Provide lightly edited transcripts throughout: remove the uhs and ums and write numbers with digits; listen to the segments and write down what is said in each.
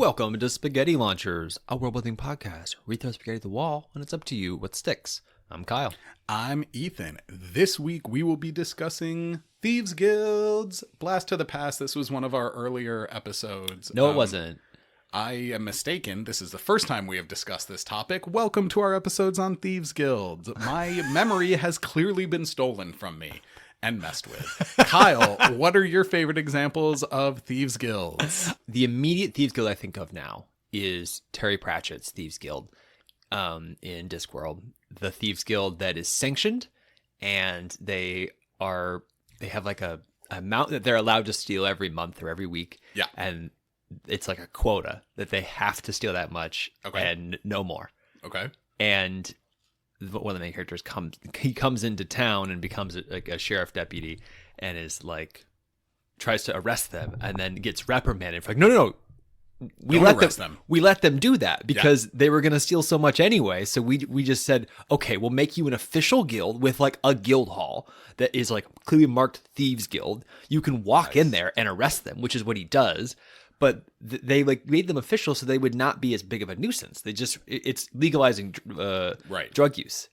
Welcome to Spaghetti Launchers, a world-building podcast. We throw spaghetti at the wall, and it's up to you what sticks. I'm Kyle. I'm Ethan. This week we will be discussing Thieves Guilds. Blast to the past. This was one of our earlier episodes. No, it wasn't. I am mistaken. This is the first time we have discussed this topic. Welcome to our episodes on Thieves Guilds. My memory has clearly been stolen from me and messed with. Kyle, what are your favorite examples of Thieves Guilds? The immediate Thieves Guild I think of now is Terry Pratchett's Thieves Guild in Discworld. The Thieves Guild that is sanctioned, and they have like a amount that they're allowed to steal every month or every week. Yeah. And it's like a quota that they have to steal that much and no more. Okay. And one of the main characters comes into town and becomes a sheriff deputy and is like tries to arrest them and then gets reprimanded for like no we let them do that because they were going to steal so much anyway, so we just said, okay, we'll make you an official guild with like a guild hall that is like clearly marked Thieves Guild. You can walk in there and arrest them, which is what he does. But they like made them official so they would not be as big of a nuisance. It's legalizing drug use.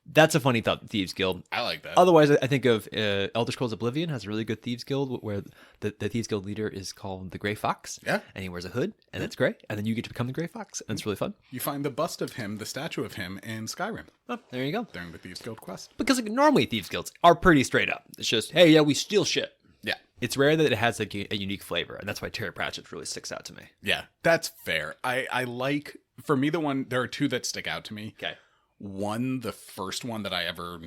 That's a funny thought, Thieves Guild. I like that. Otherwise, I think of Elder Scrolls Oblivion has a really good Thieves Guild where the Thieves Guild leader is called the Gray Fox. Yeah. And he wears a hood, and it's gray. And then you get to become the Gray Fox, and it's really fun. You find the bust of him, the statue of him, in Skyrim. Oh, there you go. During the Thieves Guild quest. Because like, normally Thieves Guilds are pretty straight up. It's just, hey, yeah, we steal shit. Yeah. It's rare that it has like a unique flavor, and that's why Terry Pratchett really sticks out to me. Yeah, that's fair. I like, for me, there are two that stick out to me. Okay. One, the first one that I ever,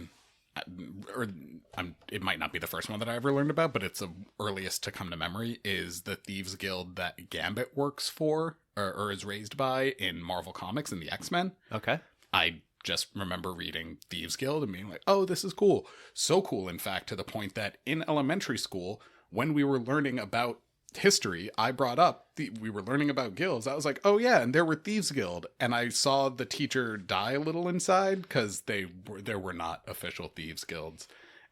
it might not be the first one that I ever learned about, but it's the earliest to come to memory, is the Thieves Guild that Gambit works for, or is raised by in Marvel Comics and the X-Men. Okay. I just remember reading Thieves Guild and being like, oh, this is cool. So cool, in fact, to the point that in elementary school, when we were learning about history, I brought up, we were learning about guilds. I was like, oh yeah, and there were Thieves Guild. And I saw the teacher die a little inside because there were not official Thieves Guilds.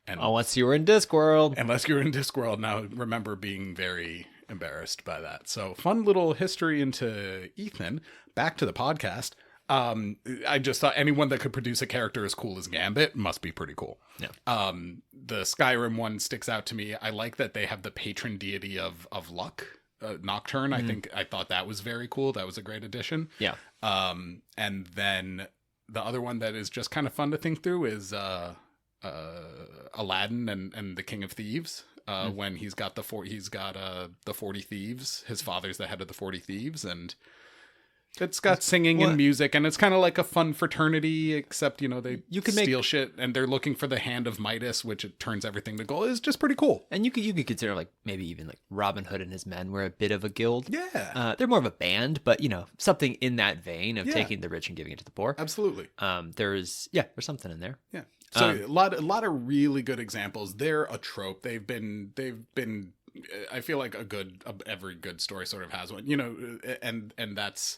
And unless you were in Discworld. Unless you were in Discworld. Now, I remember being very embarrassed by that. So fun little history into Ethan. Back to the podcast. I just thought anyone that could produce a character as cool as Gambit must be pretty cool. Yeah. The Skyrim one sticks out to me. I like that they have the patron deity of luck, Nocturne. I thought that was very cool. That was a great addition. Yeah. And then the other one that is just kind of fun to think through is Aladdin and the King of Thieves. When he's got the 40 thieves. His father's the head of the 40 thieves, and it's got singing and music, and it's kind of like a fun fraternity, except, they steal shit, and they're looking for the hand of Midas, which it turns everything to gold. It's just pretty cool. And you could consider, like, maybe even, like, Robin Hood and his men were a bit of a guild. Yeah. They're more of a band, but, something in that vein of taking the rich and giving it to the poor. Absolutely. There's something in there. Yeah. So a lot of really good examples. They're a trope. They've been I feel like every good story sort of has one, and that's,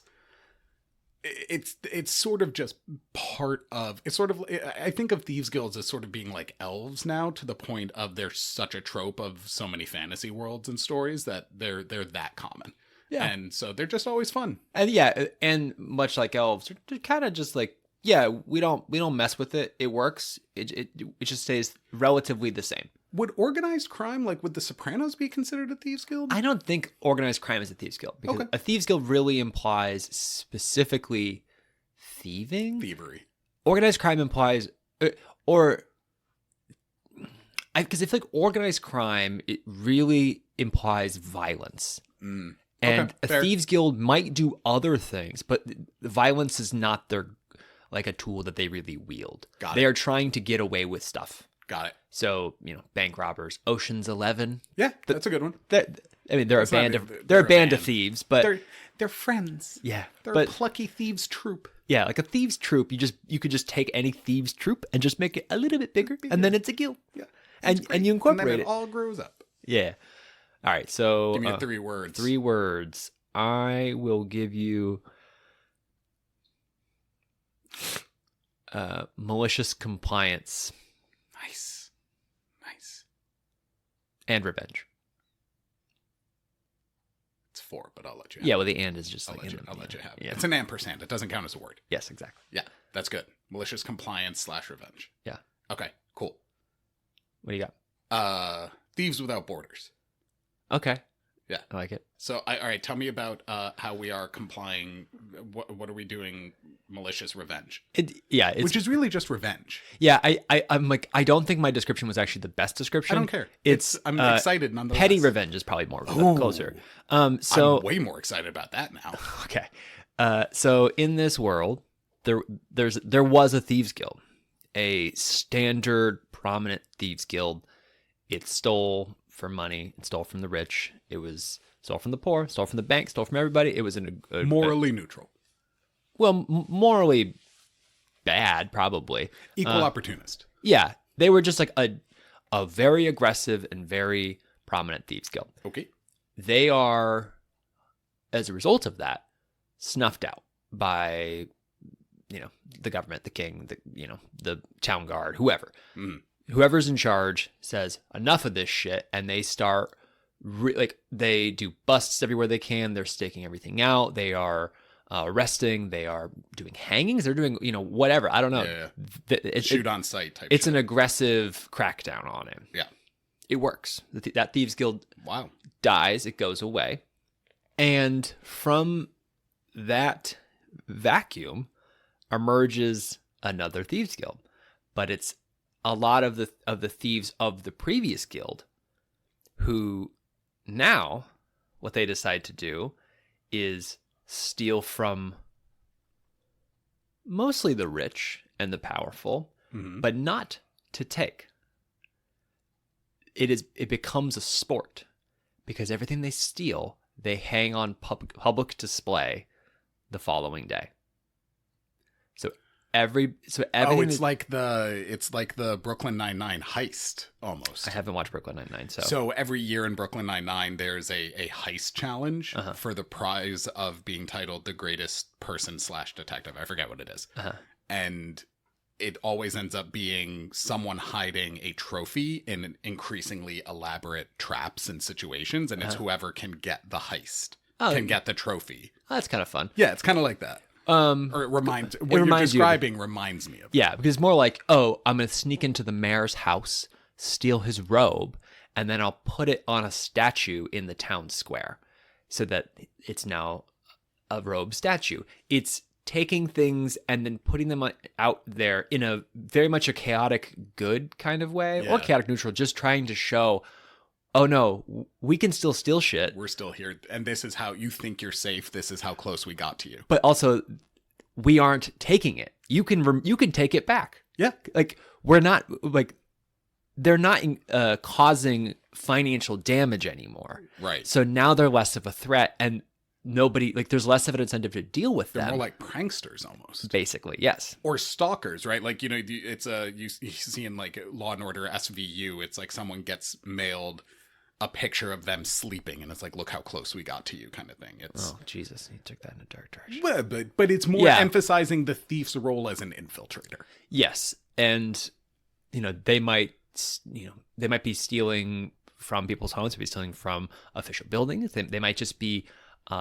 it's sort of just part of, it's sort of, I think of Thieves Guilds as sort of being like elves now, to the point of they're such a trope of so many fantasy worlds and stories that they're that common. Yeah. And so they're just always fun. And and much like elves, they're kind of just like, we don't mess with it. It works. It just stays relatively the same. Would organized crime, like, would the Sopranos be considered a Thieves Guild? I don't think organized crime is a Thieves Guild. Because a Thieves Guild really implies specifically thievery. Organized crime implies, because I feel like organized crime, it really implies violence. And a Thieves Guild might do other things, but violence is not like a tool that they really wield. They are trying to get away with stuff. Got it. So, bank robbers, Ocean's 11. Yeah, that's a good one. They're a band of thieves, but they're friends. Yeah, they're a plucky thieves troop. Yeah, like a thieves troop. You could just take any thieves troop and just make it a little bit bigger, and then it's a guild. Yeah, and you incorporate and then it all grows up. Yeah. All right. So give me 3 words. 3 words. I will give you malicious compliance. Nice. And revenge. It's 4, but I'll let you have Yeah, well, the and is just I'll like... I'll let you have it. Yeah. It's an ampersand. It doesn't count as a word. Yes, exactly. Yeah, that's good. Malicious compliance / revenge. Yeah. Okay, cool. What do you got? Thieves Without Borders. Okay. Yeah. I like it. So, all right, tell me about how we are complying. What are we doing? Malicious revenge. Which is really just revenge. Yeah, I'm like, I don't think my description was actually the best description. I don't care. I'm excited nonetheless. Petty revenge is probably more closer. So I'm way more excited about that now. Okay. So in this world, there was a Thieves Guild, a standard prominent Thieves Guild. It stole for money. It stole from the rich. It was stole from the poor. Stole from the bank. Stole from everybody. It was Morally neutral. Well, morally bad, probably. Equal opportunist. Yeah, they were just like a very aggressive and very prominent Thieves Guild. Okay. They are, as a result of that, snuffed out by, the government, the king, the town guard, whoever. Mm. Whoever's in charge says enough of this shit, and they start they do busts everywhere they can. They're staking everything out. They are arresting. They are doing hangings. They're doing whatever. I don't know. Yeah. Shoot on sight type. It's shit. an aggressive crackdown on him. Yeah, it works. That Thieves Guild wow dies. It goes away, and from that vacuum emerges another Thieves Guild, but it's a lot of the thieves of the previous guild who now what they decide to do is steal from mostly the rich and the powerful, but not to take. It becomes a sport because everything they steal, they hang on public display the following day. It's like the Brooklyn Nine-Nine heist almost. I haven't watched Brooklyn Nine-Nine, so every year in Brooklyn Nine-Nine there's a heist challenge for the prize of being titled the greatest person / detective. I forget what it is. And it always ends up being someone hiding a trophy in increasingly elaborate traps and situations, and it's whoever can get the heist can get the trophy. Oh, that's kind of fun. Yeah, it's kind of like that. Or it reminds what you're describing reminds me of. Yeah, because it's more like, I'm going to sneak into the mayor's house, steal his robe, and then I'll put it on a statue in the town square so that it's now a robe statue. It's taking things and then putting them out there in a very much a chaotic good kind of way, or chaotic neutral, just trying to show, oh no, we can still steal shit. We're still here. And this is how you think you're safe. This is how close we got to you. But also, we aren't taking it. You can take it back. Yeah. Like, we're not, like, they're not causing financial damage anymore. Right. So now they're less of a threat, and nobody, like, there's less of an incentive to deal with them. They're more like pranksters almost. Basically, yes. Or stalkers, right? Like, it's you see in like Law and Order SVU, it's like someone gets mailed a picture of them sleeping, and it's like, look how close we got to you, kind of thing. It's Jesus, he took that in a dark direction. Well, but it's more emphasizing the thief's role as an infiltrator. Yes, and they might be stealing from people's homes, they might be stealing from official buildings. They might just be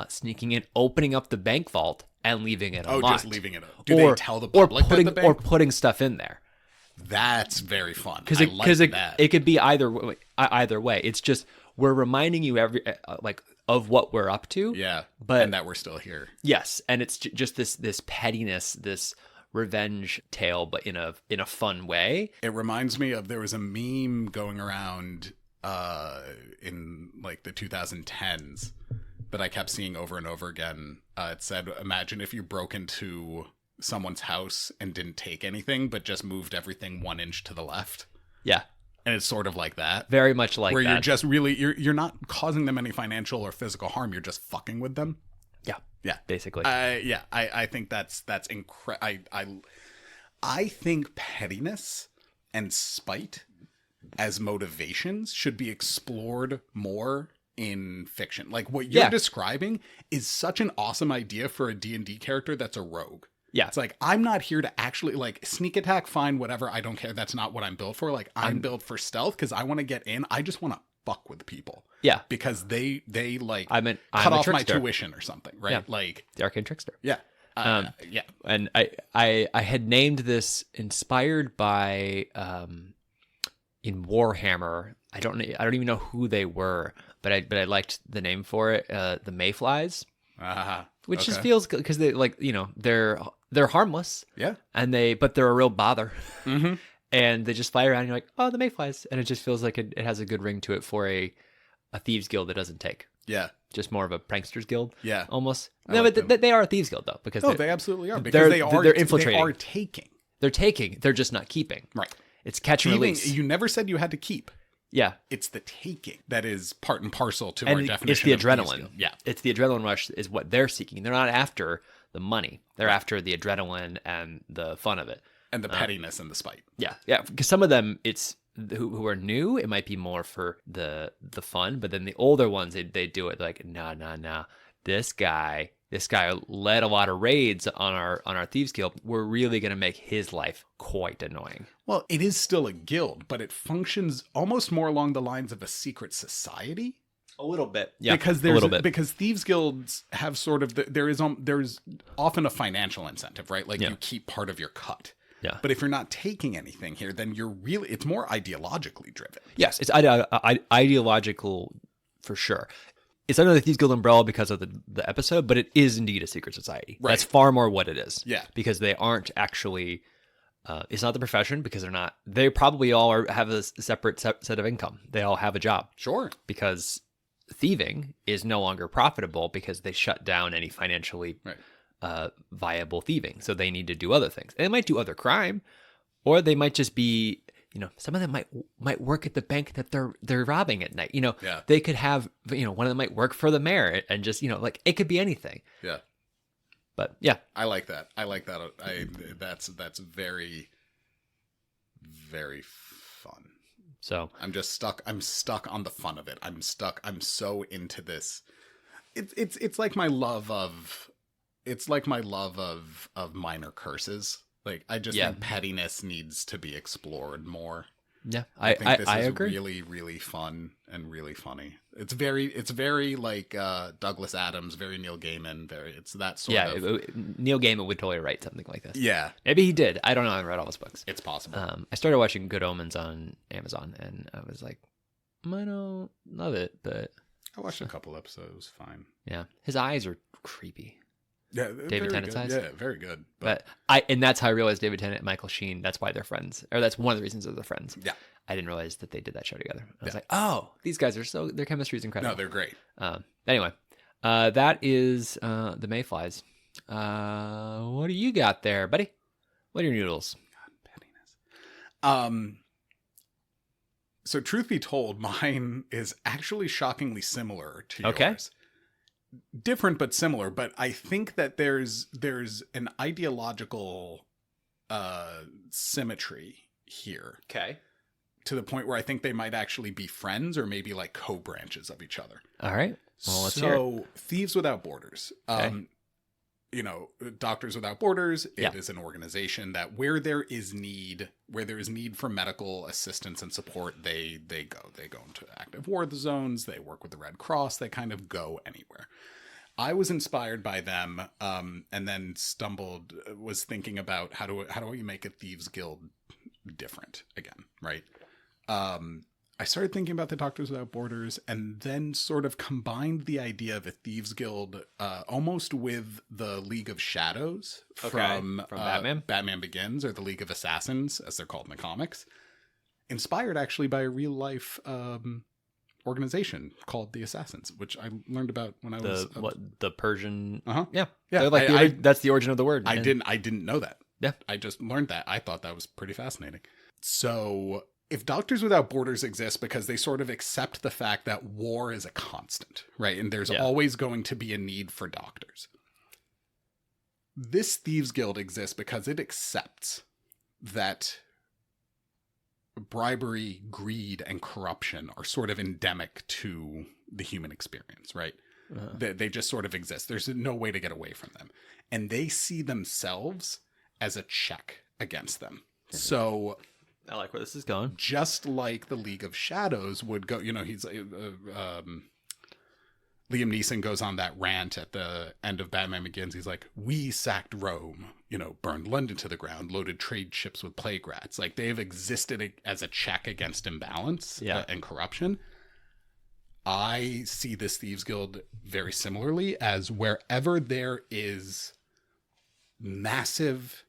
sneaking in, opening up the bank vault, and leaving it unlocked. Just leaving it up. Do they tell the public or putting stuff in there? That's very fun. Because it could be either way. It's just we're reminding you of what we're up to. Yeah, but and that we're still here. Yes, and it's just this pettiness, this revenge tale, but in a fun way. It reminds me of, there was a meme going around in like the 2010s, but I kept seeing over and over again. It said, imagine if you broke into someone's house and didn't take anything, but just moved everything 1 inch to the left. Yeah. And it's sort of like that. Very much like where that. You're just really, you're not causing them any financial or physical harm. You're just fucking with them. Yeah. Yeah. Basically. I think that's incredible. I think pettiness and spite as motivations should be explored more in fiction. Like what you're describing is such an awesome idea for a D&D character that's a rogue. Yeah. It's like, I'm not here to actually, like, sneak attack, fine, whatever. I don't care. That's not what I'm built for. Like, I'm built for stealth because I want to get in. I just want to fuck with people. Yeah. because they like I'm a cut off my trickster. tuition or something, right? Yeah. Like, The arcane trickster. yeah. Yeah. And I had named this inspired by in Warhammer. I don't even know who they were, but I liked the name for it. The Mayflies, which just feels good because they like they're harmless. Yeah. But they're a real bother. Mm-hmm. And they just fly around. And you're like, oh, the Mayflies, and it just feels like it has a good ring to it for a thieves guild that doesn't take. Yeah. Just more of a pranksters guild. Yeah. Almost. I No, like but they are a thieves guild though, because they absolutely are, because they're infiltrating. They are taking. They're taking. They're just not keeping. Right. It's catch and release. You never said you had to keep. Yeah. It's the taking that is part and parcel to And our definition. it's the of thieves adrenaline. guild. Yeah. It's the adrenaline rush is what they're seeking. They're not after the money. They're after the adrenaline and the fun of it. And the pettiness and the spite. Yeah. Yeah. Because some of them, it's who are new, it might be more for the fun. But then the older ones, they do it like, nah. This guy led a lot of raids on our thieves guild. We're really going to make his life quite annoying. Well, it is still a guild, but it functions almost more along the lines of a secret society. A little bit, yeah. Because a little bit. Because thieves guilds have sort of there's often a financial incentive, right? Like you keep part of your cut. Yeah. But if you're not taking anything here, then it's more ideologically driven. Yes, it's ideological for sure. It's under the Thieves Guild umbrella because of the episode, but it is indeed a secret society. Right. That's far more what it is. Yeah. Because they aren't actually. It's not the profession because they're not. They probably all have a separate set of income. They all have a job. Sure. Because thieving is no longer profitable because they shut down any financially viable thieving. So they need to do other things. And they might do other crime, or they might just be. Some of them might work at the bank that they're robbing at night. They could have, one of them might work for the mayor and just, like it could be anything. Yeah. But yeah. I like that. That's very, very fun. So I'm stuck on the fun of it. I'm so into this. It's like my love of minor curses. Like, I just think pettiness needs to be explored more. Yeah, I think this is agree. really, really fun and really funny. It's very like Douglas Adams, very Neil Gaiman, it's that sort of. Yeah, Neil Gaiman would totally write something like this. Yeah. Maybe he did. I don't know. I haven't read all his books. It's possible. I started watching Good Omens on Amazon, and I was like, I don't love it, but... I watched a couple episodes, fine. Yeah. His eyes are creepy. Yeah, David Tennant's eyes. Yeah, very good. But that's how I realized David Tennant and Michael Sheen. That's why they're friends, or that's one of the reasons they're friends. Yeah, I didn't realize that they did that show together. I was like, oh, these guys are their chemistry is incredible. No, they're great. Anyway, that is the Mayflies. What do you got there, buddy? What are your noodles? God, pettiness. So truth be told, mine is actually shockingly similar to yours. Okay. Different but similar, but I think that there's an ideological symmetry here. Okay. To the point where I think they might actually be friends or maybe like co-branches of each other. All right. Well, let's hear it. Thieves Without Borders. Okay. Doctors Without Borders, it is an organization that where there is need for medical assistance and support, they go into active war zones, they work with the Red Cross, they kind of go anywhere. I was inspired by them, and then was thinking about how do you make a Thieves Guild different again, right? I started thinking about the Doctors Without Borders, and then sort of combined the idea of a Thieves Guild almost with the League of Shadows from Batman? Batman Begins, or the League of Assassins, as they're called in the comics. Inspired, actually, by a real-life organization called the Assassins, which I learned about when I was... the Persian... Uh-huh. Yeah. Yeah, that's the origin of the word. I didn't know that. Yeah. I just learned that. I thought that was pretty fascinating. So... if Doctors Without Borders exist because they sort of accept the fact that war is a constant, right? And there's always going to be a need for doctors. This Thieves Guild exists because it accepts that bribery, greed, and corruption are sort of endemic to the human experience, right? They just sort of exist. There's no way to get away from them. And they see themselves as a check against them. So... I like where this is going. Just like the League of Shadows would go, he's Liam Neeson goes on that rant at the end of Batman Begins. He's like, we sacked Rome, burned London to the ground, loaded trade ships with plague rats. Like, they've existed as a check against imbalance and corruption. I see this Thieves Guild very similarly, as wherever there is massive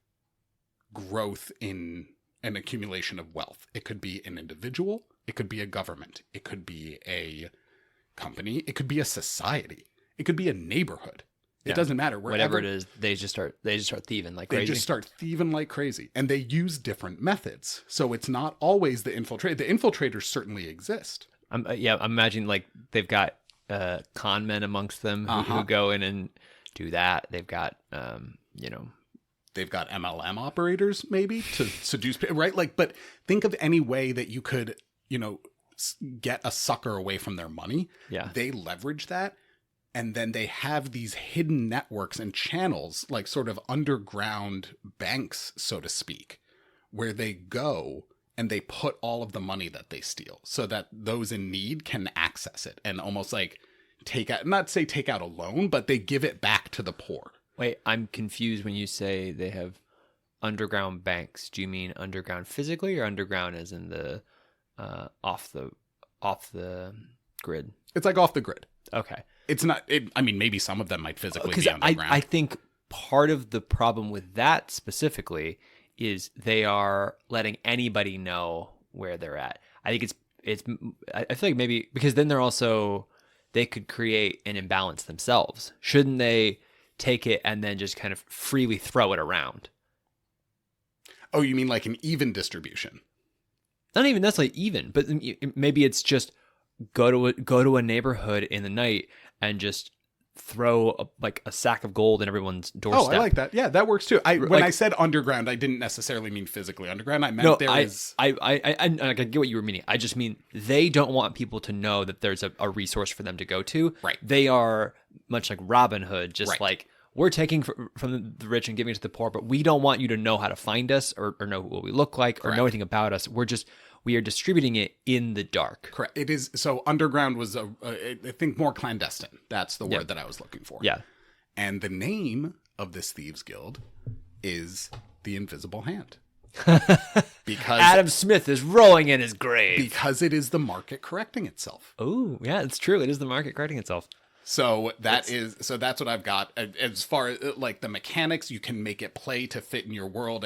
growth in an accumulation of wealth. It could be an individual, it could be a government, it could be a company, it could be a society, it could be a neighborhood. It doesn't matter. Whatever it is, they just start thieving like crazy. They just start thieving like crazy, and they use different methods. So it's not always the infiltrate. The infiltrators certainly exist. I'm imagining like they've got con men amongst them who go in and do that. They've got they've got MLM operators maybe to seduce people, right? Like, but think of any way that you could, get a sucker away from their money. Yeah. They leverage that. And then they have these hidden networks and channels, like sort of underground banks, so to speak, where they go and they put all of the money that they steal so that those in need can access it and almost like take out a loan, but they give it back to the poor. Wait, I'm confused when you say they have underground banks. Do you mean underground physically or underground as in the off the grid? It's like off the grid. Okay. It's not, maybe some of them might physically be underground. I think part of the problem with that specifically is they are letting anybody know where they're at. I think I feel like maybe because then they could create an imbalance themselves. Shouldn't they take it and then just kind of freely throw it around? Oh, you mean like an even distribution? Not even necessarily even, but maybe it's just go to a neighborhood in the night and just throw a sack of gold in everyone's doorstep. Oh, I like that. Yeah, that works too. When I said underground, I didn't necessarily mean physically underground. I meant I get what you were meaning. I just mean they don't want people to know that there's a resource for them to go to. Right. They are much like Robin Hood, just right. like we're taking from the rich and giving it to the poor, but we don't want you to know how to find us or know what we look like or know anything about us. We are distributing it in the dark. Correct. It is. So underground was, I think, more clandestine. That's the word that I was looking for. Yeah. And the name of this Thieves Guild is the Invisible Hand. Because Adam Smith is rolling in his grave. Because it is the market correcting itself. Oh, yeah, it's true. It is the market correcting itself. So that's what I've got. As far as like the mechanics, you can make it play to fit in your world.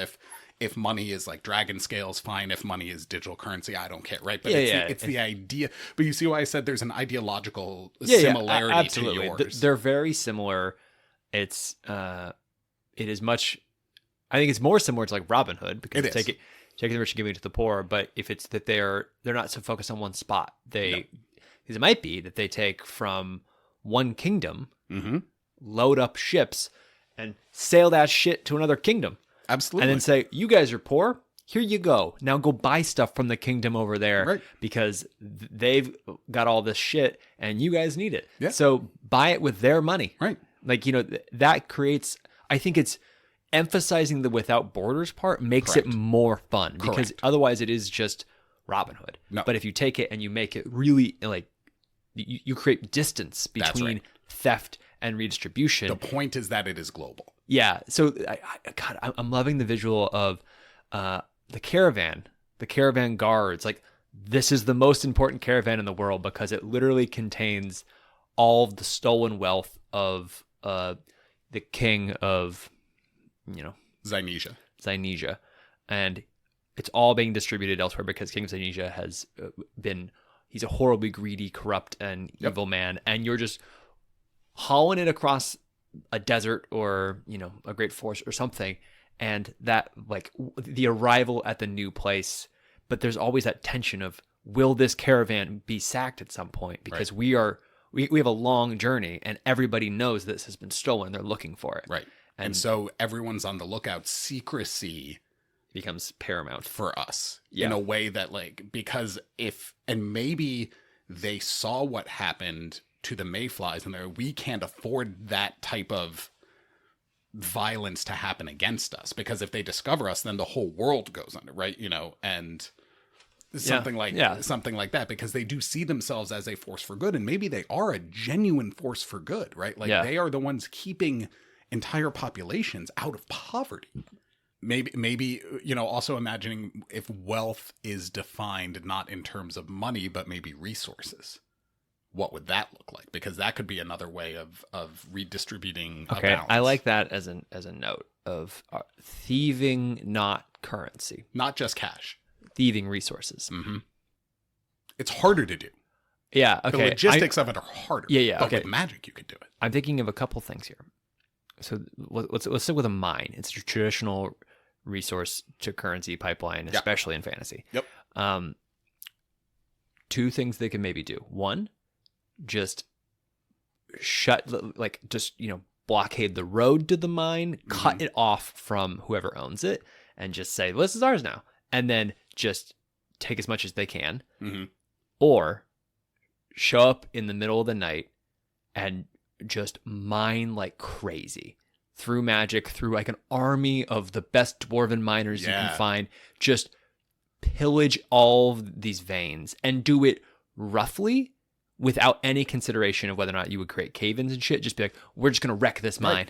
If money is like dragon scales, fine. If money is digital currency, I don't care, right? But it's the idea. But you see why I said there's an ideological similarity absolutely. to yours. They're very similar. It is much. I think it's more similar to like Robin Hood because taking the rich and giving it to the poor. But if it's that they're not so focused on one spot, because it might be that they take from one kingdom, load up ships, and sail that shit to another kingdom. Absolutely. And then say, you guys are poor. Here you go. Now go buy stuff from the kingdom over there because they've got all this shit and you guys need it. Yeah. So buy it with their money. Right. Like, that creates, I think it's emphasizing the without borders part makes it more fun because otherwise it is just Robin Hood. No. But if you take it and you make it really like, you create distance between theft and redistribution. The point is that it is global. Yeah. So, I'm loving the visual of the caravan guards. Like, this is the most important caravan in the world because it literally contains all of the stolen wealth of the king of, Zynesia. And it's all being distributed elsewhere because King of Zynesia has he's a horribly greedy, corrupt, and evil man. And you're just hauling it across a desert or, a great forest or something. And that, like, the arrival at the new place, but there's always that tension of, will this caravan be sacked at some point? Because we have a long journey and everybody knows this has been stolen. They're looking for it. Right. And so everyone's on the lookout. Secrecy becomes paramount for us in a way that, like, because maybe they saw what happened to the mayflies and we can't afford that type of violence to happen against us, because if they discover us, then the whole world goes under, right? And something like that, because they do see themselves as a force for good, and maybe they are a genuine force for good, right? Like they are the ones keeping entire populations out of poverty. Maybe also imagining if wealth is defined not in terms of money, but maybe resources. What would that look like? Because that could be another way of redistributing a balance. I like that as a note of thieving, not currency. Not just cash. Thieving resources. Mm-hmm. It's harder to do. Yeah, okay. The logistics of it are harder. Yeah, but okay. with magic, you could do it. I'm thinking of a couple things here. So let's stick with a mine. It's a traditional resource to currency pipeline, especially in fantasy. Yep. Two things they can maybe do. One, just blockade the road to the mine, cut it off from whoever owns it, and just say, well, this is ours now. And then just take as much as they can. Mm-hmm. Or show up in the middle of the night and just mine like crazy. Through magic, through like an army of the best dwarven miners you can find, just pillage all of these veins and do it roughly without any consideration of whether or not you would create cave-ins and shit. Just be like, we're just going to wreck this mine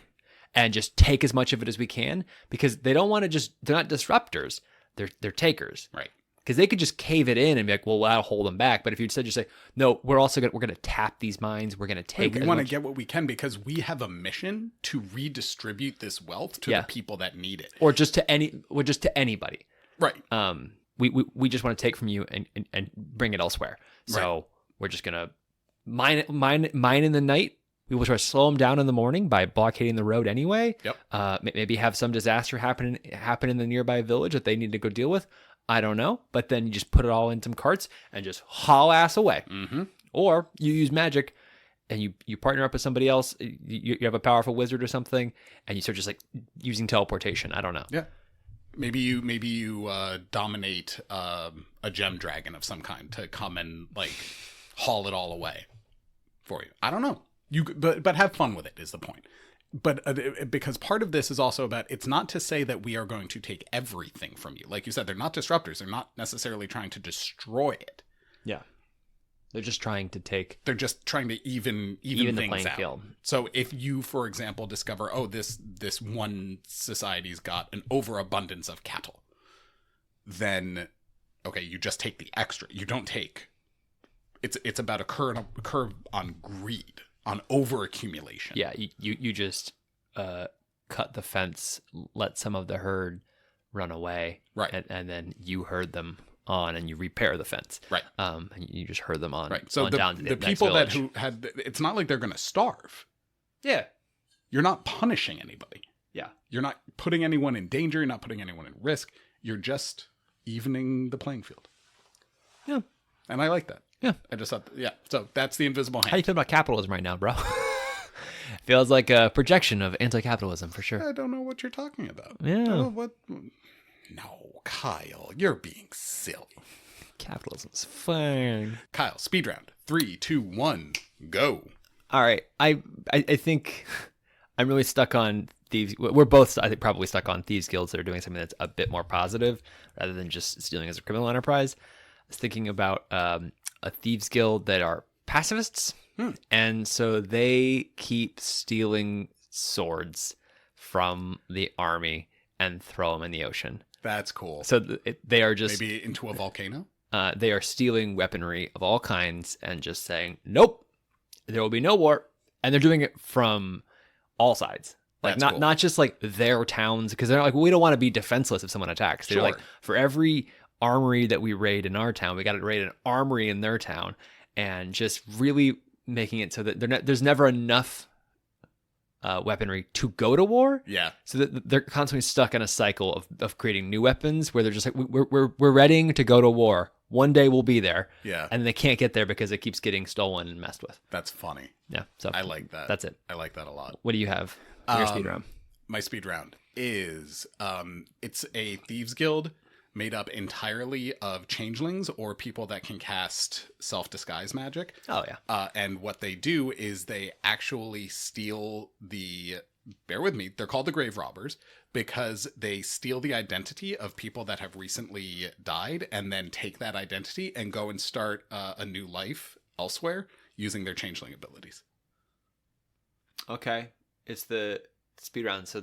and just take as much of it as we can, because they don't want to they're not disruptors. They're takers. Right. Because they could just cave it in and be like, well, that'll hold them back. But if you said, just say, no, we're going to tap these mines. We're going to take. We want to get what we can, because we have a mission to redistribute this wealth to the people that need it, or just to anybody. Right. We just want to take from you and bring it elsewhere. So we're just going to mine in the night. We will try to slow them down in the morning by blockading the road anyway. Yep. Maybe have some disaster happen in the nearby village that they need to go deal with. I don't know. But then you just put it all in some carts and just haul ass away. Mm-hmm. Or you use magic and you partner up with somebody else. You have a powerful wizard or something, and you start just like using teleportation. I don't know. Yeah. Maybe you dominate a gem dragon of some kind to come and like haul it all away for you. I don't know. But have fun with it is the point. But because part of this is also about, it's not to say that we are going to take everything from you. Like you said, they're not disruptors. They're not necessarily trying to destroy it. Yeah. They're just trying to even the things playing out. field. So if you, for example, discover, this one society's got an overabundance of cattle, then, okay, you just take the extra. You don't take... It's about a curve on greed. On overaccumulation. Yeah, you just cut the fence, let some of the herd run away, right? And then you herd them on, and you repair the fence, right? And you just herd them on, right? So down to the people who had, it's not like they're going to starve. Yeah, you're not punishing anybody. Yeah, you're not putting anyone in danger. You're not putting anyone in risk. You're just evening the playing field. Yeah, and I like that. Yeah. I just thought, so that's the invisible hand. How do you feel about capitalism right now, bro? Feels like a projection of anti-capitalism for sure. I don't know what you're talking about. Yeah. No, Kyle, you're being silly. Capitalism's fine. Kyle, speed round. 3, 2, 1, go. All right. I think I'm really stuck on Thieves. We're both, I think, probably stuck on Thieves Guilds that are doing something that's a bit more positive rather than just stealing as a criminal enterprise. I was thinking about a Thieves Guild that are pacifists, and so they keep stealing swords from the army and throw them in the ocean. That's cool. So they are just... Maybe into a volcano? They are stealing weaponry of all kinds and just saying, nope, there will be no war. And they're doing it from all sides. Like not just like their towns, because they're like, we don't want to be defenseless if someone attacks. They're like, for every armory that we raid in our town, we got to raid an armory in their town, and just really making it so that there's never enough weaponry to go to war. Yeah. So that they're constantly stuck in a cycle of creating new weapons where they're just like, we're readying to go to war. One day we'll be there. Yeah. And they can't get there because it keeps getting stolen and messed with. That's funny. Yeah. So I like that. That's it. I like that a lot. What do you have for your speed round? My speed round is it's a Thieves Guild made up entirely of changelings or people that can cast self-disguise magic. Oh, yeah. And what they do is they actually steal the bear with me, they're called the grave robbers because they steal the identity of people that have recently died and then take that identity and go and start a new life elsewhere using their changeling abilities. Okay. It's the speed round, so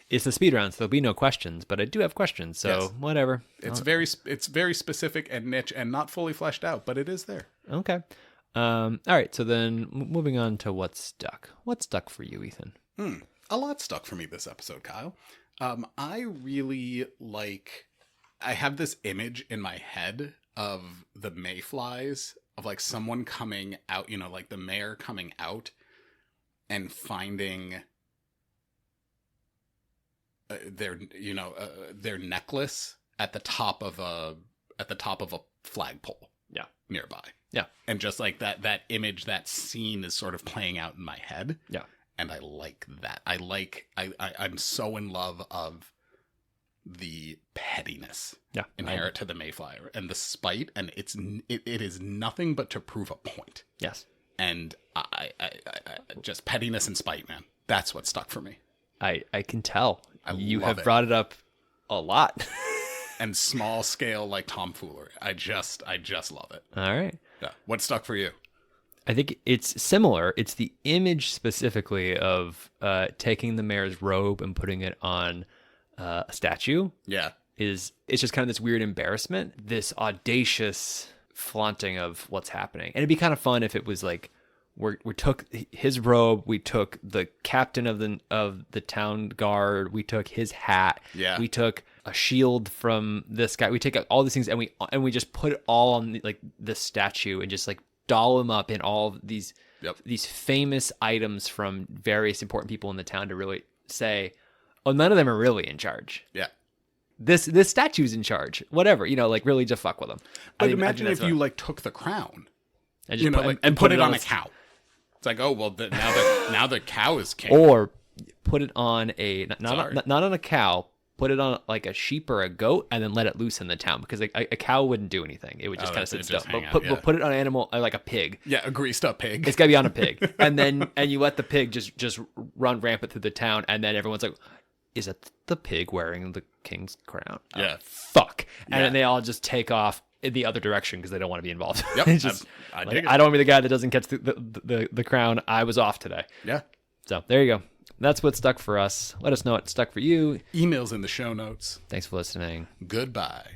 it's the speed round, so there'll be no questions, but I do have questions, so Yes. whatever. It's very specific and niche and not fully fleshed out, but it is there. Okay. All right, so then moving on to what's stuck. What's stuck for you, Ethan? A lot stuck for me this episode, Kyle. I really like... I have this image in my head of the mayflies, of like someone coming out, you know, like the mayor coming out and finding their necklace at the top of a flagpole. Yeah. Nearby. Yeah. And just like that image, that scene is sort of playing out in my head. Yeah. And I like that. I'm so in love of the pettiness inherent to the Mayflower and the spite, and it is nothing but to prove a point. Yes. And I just pettiness and spite, man. That's what stuck for me. I can tell. You love have it. brought it up a lot. And small scale like tomfoolery. I just love it. All right. Yeah. What stuck for you? I think it's similar. It's the image specifically of taking the mayor's robe and putting it on a statue. Yeah. It's just kind of this weird embarrassment, this audacious flaunting of what's happening. And it'd be kind of fun if it was like we took his robe, we took the captain of the town guard, we took his hat, we took a shield from this guy, we take all these things and we just put it all on like this statue and just like doll him up in all of these famous items from various important people in the town to really say, oh, none of them are really in charge. Yeah. This statue's in charge. Whatever, like really just fuck with them. But imagine if you like took the crown, and just put it on a cow. It's like, oh well, now the cow is king. Or put it on not on a cow. Put it on like a sheep or a goat, and then let it loose in the town because a cow wouldn't do anything. It would just kind of sit still. But put it on an animal like a pig. Yeah, a greased up pig. It's gotta be on a pig, and you let the pig just run rampant through the town, and then everyone's like, "Is it the pig wearing the king's crown?" Yeah, fuck. And then they all just take off in the other direction because they don't want to be involved. Yep, I don't want to be the guy that doesn't catch the crown. I was off today. Yeah. So there you go. That's what stuck for us. Let us know what stuck for you. Emails in the show notes. Thanks for listening. Goodbye.